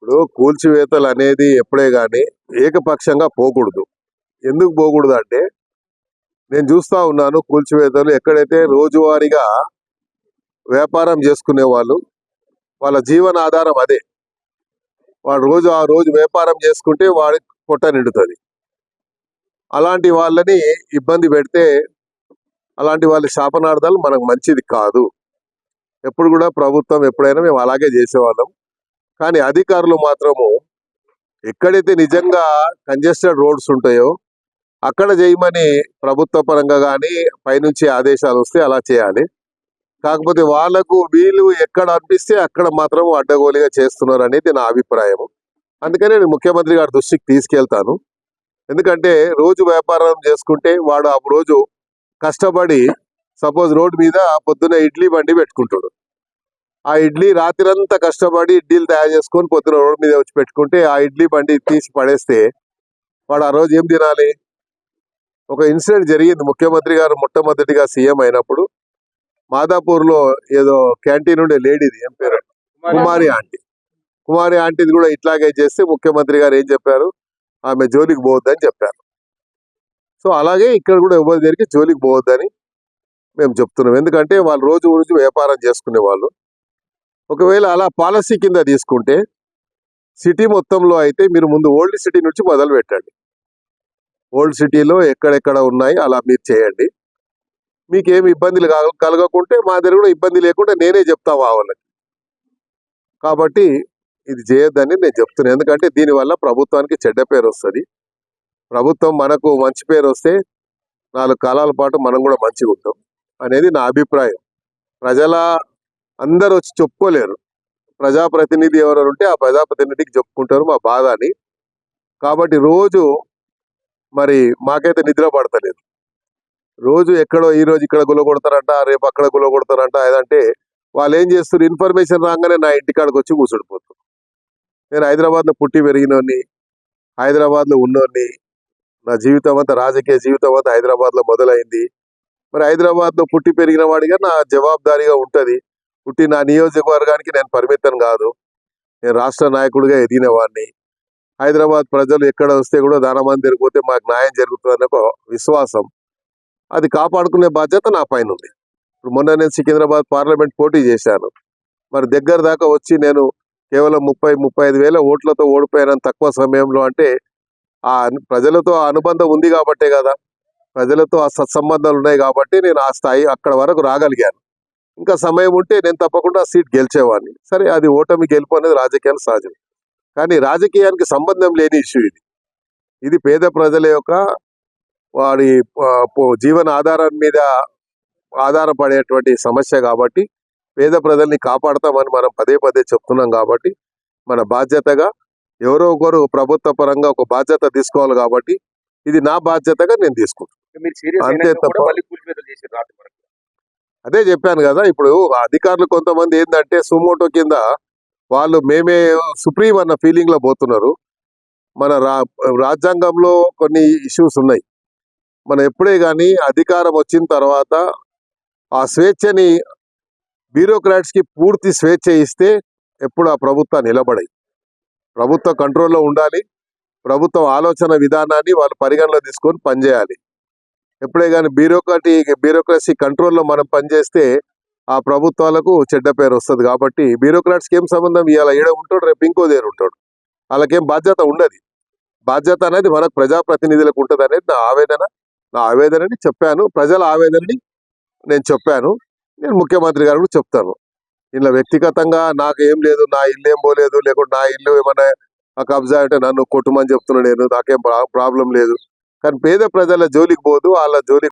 ఇప్పుడు కూల్చివేతలు అనేది ఎప్పుడే గాని ఏకపక్షంగా పోకూడదు. ఎందుకు పోకూడదు అంటే, నేను చూస్తా ఉన్నాను కూల్చివేతలు ఎక్కడైతే రోజువారీగా వ్యాపారం చేసుకునే వాళ్ళు, వాళ్ళ జీవనాధారం అదే. వాడు ఆ రోజు వ్యాపారం చేసుకుంటే వాడికి పొట్ట నిండుతుంది. అలాంటి వాళ్ళని ఇబ్బంది పెడితే, అలాంటి వాళ్ళ శాపనార్థాలు మనకు మంచిది కాదు. ఎప్పుడు కూడా ప్రభుత్వం ఎప్పుడైనా మేము అలాగే చేసేవాళ్ళం. కానీ అధికారులు మాత్రము ఎక్కడైతే నిజంగా కంజెస్టెడ్ రోడ్స్ ఉంటాయో అక్కడ చేయమని ప్రభుత్వ పరంగా కానీ పైనుంచి ఆదేశాలు వస్తే అలా చేయాలి. కాకపోతే వీళ్ళు ఎక్కడ అనిపిస్తే అక్కడ మాత్రం అడ్డగోలుగా చేస్తున్నారు అనేది నా అభిప్రాయం. అందుకనే నేను ముఖ్యమంత్రి గారి దృష్టికి తీసుకెళ్తాను. ఎందుకంటే రోజు వ్యాపారం చేసుకుంటే వాడు ఆ రోజు కష్టపడి, సపోజ్ రోడ్డు మీద పొద్దున్న ఇడ్లీ బండి పెట్టుకుంటాడు. ఆ ఇడ్లీ రాత్రంతా కష్టపడి ఇడ్లీలు తయారు చేసుకొని పొద్దున రోడ్డు మీద వచ్చి పెట్టుకుంటే ఆ ఇడ్లీ బండి తీసి పడేస్తే వాడు ఆ రోజు ఏం తినాలి? ఒక ఇన్సిడెంట్ జరిగింది. ముఖ్యమంత్రి గారు మొట్టమొదటిగా సీఎం అయినప్పుడు మాదాపూర్లో ఏదో క్యాంటీన్ ఉండే లేడీది, ఏం పేరు, కుమారి ఆంటీది కూడా ఇట్లాగే చేస్తే ముఖ్యమంత్రి గారు ఏం చెప్పారు? ఆమె జోలికి పోవద్దని చెప్పారు. సో అలాగే ఇక్కడ కూడా ఎవరి దగ్గరికి జోలికి పోవద్దని మేము చెప్తున్నాం. ఎందుకంటే వాళ్ళు రోజు వ్యాపారం చేసుకునే వాళ్ళు. ఒకవేళ అలా పాలసీ కింద తీసుకుంటే సిటీ మొత్తంలో అయితే మీరు ముందు ఓల్డ్ సిటీ నుంచి మొదలు పెట్టండి. ఓల్డ్ సిటీలో ఎక్కడెక్కడ ఉన్నాయి అలా మీరు చేయండి. మీకేమి ఇబ్బందులు కలగకుంటే మా దగ్గర కూడా ఇబ్బంది లేకుండా నేనే చెప్తా వాళ్ళకి. కాబట్టి ఇది చేయొద్దని నేను చెప్తున్నాను. ఎందుకంటే దీనివల్ల ప్రభుత్వానికి చెడ్డ పేరు వస్తుంది. ప్రభుత్వం మనకు మంచి పేరు వస్తే 4 కాలాల పాటు మనం కూడా మంచిగా ఉంటాం అనేది నా అభిప్రాయం. అందరూ వచ్చి చెప్పుకోలేరు. ప్రజాప్రతినిధి ఎవరు ఉంటే ఆ ప్రజాప్రతినిధికి చెప్పుకుంటారు మా బాధ అని. కాబట్టి రోజు మరి మాకైతే నిద్ర పడతలేదు. రోజు ఎక్కడో ఈ రోజు ఇక్కడ గులగొడతారంట, రేపు అక్కడ గులగొడతారంట. ఏదంటే వాళ్ళు ఏం చేస్తారు, ఇన్ఫర్మేషన్ రాగానే నా ఇంటికాడికి వచ్చి కూర్చుండిపోతారు. నేను హైదరాబాద్లో పుట్టి పెరిగినోని, హైదరాబాద్లో ఉన్నోని, నా జీవితం అంతా రాజకీయ జీవితం అంతా హైదరాబాద్లో మొదలైంది. మరి హైదరాబాద్లో పుట్టి పెరిగిన వాడిగా నా జవాబుదారీగా ఉంటుంది. పుట్టి నా నియోజకవర్గానికి నేను పరిమితం కాదు. నేను రాష్ట్ర నాయకుడిగా ఎదిగిన వాడిని. హైదరాబాద్ ప్రజలు ఎక్కడ వస్తే కూడా దానమంది జరిగిపోతే మాకు న్యాయం జరుగుతుందనే ఒక విశ్వాసం, అది కాపాడుకునే బాధ్యత నా పైన ఉంది. ఇప్పుడు మొన్న నేను సికింద్రాబాద్ పార్లమెంట్ పోటీ చేశాను. మరి దగ్గర దాకా వచ్చి నేను కేవలం 30-35 వేల ఓట్లతో ఓడిపోయాను తక్కువ సమయంలో. అంటే ఆ ప్రజలతో అనుబంధం ఉంది కాబట్టే కదా, ప్రజలతో ఆ సత్సంబంధాలు ఉన్నాయి కాబట్టి నేను ఆ స్థాయి అక్కడ వరకు రాగలిగాను. ఇంకా సమయం ఉంటే నేను తప్పకుండా సీట్ గెలిచేవాడిని. సరే, అది ఓటమి గెలుపు అనేది రాజకీయానికి సహజం. కానీ రాజకీయానికి సంబంధం లేని ఇష్యూ ఇది పేద ప్రజల యొక్క వాడి జీవన ఆధారం మీద ఆధారపడేటువంటి సమస్య. కాబట్టి పేద ప్రజల్ని కాపాడతామని మనం పదే చెప్తున్నాం. కాబట్టి మన బాధ్యతగా ఎవరో ఒకరు ప్రభుత్వ పరంగా ఒక బాధ్యత తీసుకోవాలి. కాబట్టి ఇది నా బాధ్యతగా నేను తీసుకుంటాను, అంతే తప్ప. అదే చెప్పాను కదా, ఇప్పుడు అధికారులు కొంతమంది ఏంటంటే సుమోటో కింద వాళ్ళు మేమే సుప్రీం అన్న ఫీలింగ్ లో పోతున్నారు. మన రాజ్యాంగంలో కొన్ని ఇష్యూస్ ఉన్నాయి. మనం ఎప్పుడే కానీ అధికారం వచ్చిన తర్వాత ఆ స్వేచ్ఛని బ్యూరోక్రాట్స్ కి పూర్తి స్వేచ్ఛ ఇస్తే ఎప్పుడు ఆ ప్రభుత్వం నిలబడాయి. ప్రభుత్వ కంట్రోల్లో ఉండాలి. ప్రభుత్వం ఆలోచన విధానాన్ని వాళ్ళు పరిగణలో తీసుకొని పనిచేయాలి. ఎప్పుడే కానీ బ్యూరోక్రసీ కంట్రోల్లో మనం పనిచేస్తే ఆ ప్రభుత్వాలకు చెడ్డ పేరు వస్తుంది. కాబట్టి బ్యూరోక్రాట్స్కి ఏం సంబంధం, ఇవాళ ఈడ ఉంటాడు, రేపు ఇంకో దగ్గర ఉంటాడు, వాళ్ళకేం బాధ్యత ఉండదు. బాధ్యత అనేది మనకు ప్రజాప్రతినిధులకు ఉంటుంది అనేది నా ఆవేదనని చెప్పాను. ప్రజల ఆవేదనని నేను చెప్పాను. నేను ముఖ్యమంత్రి గారు కూడా చెప్తాను. ఇలా వ్యక్తిగతంగా నాకు ఏం లేదు, నా ఇల్లు ఏం పోలేదు, లేకుంటే నా ఇల్లు ఏమైనా కబ్జా అంటే నన్ను కొట్టుమని చెప్తున్నా. నాకేం ప్రాబ్లం లేదు. కానీ పేద ప్రజల జోలికి పోదు, వాళ్ళ జోలికి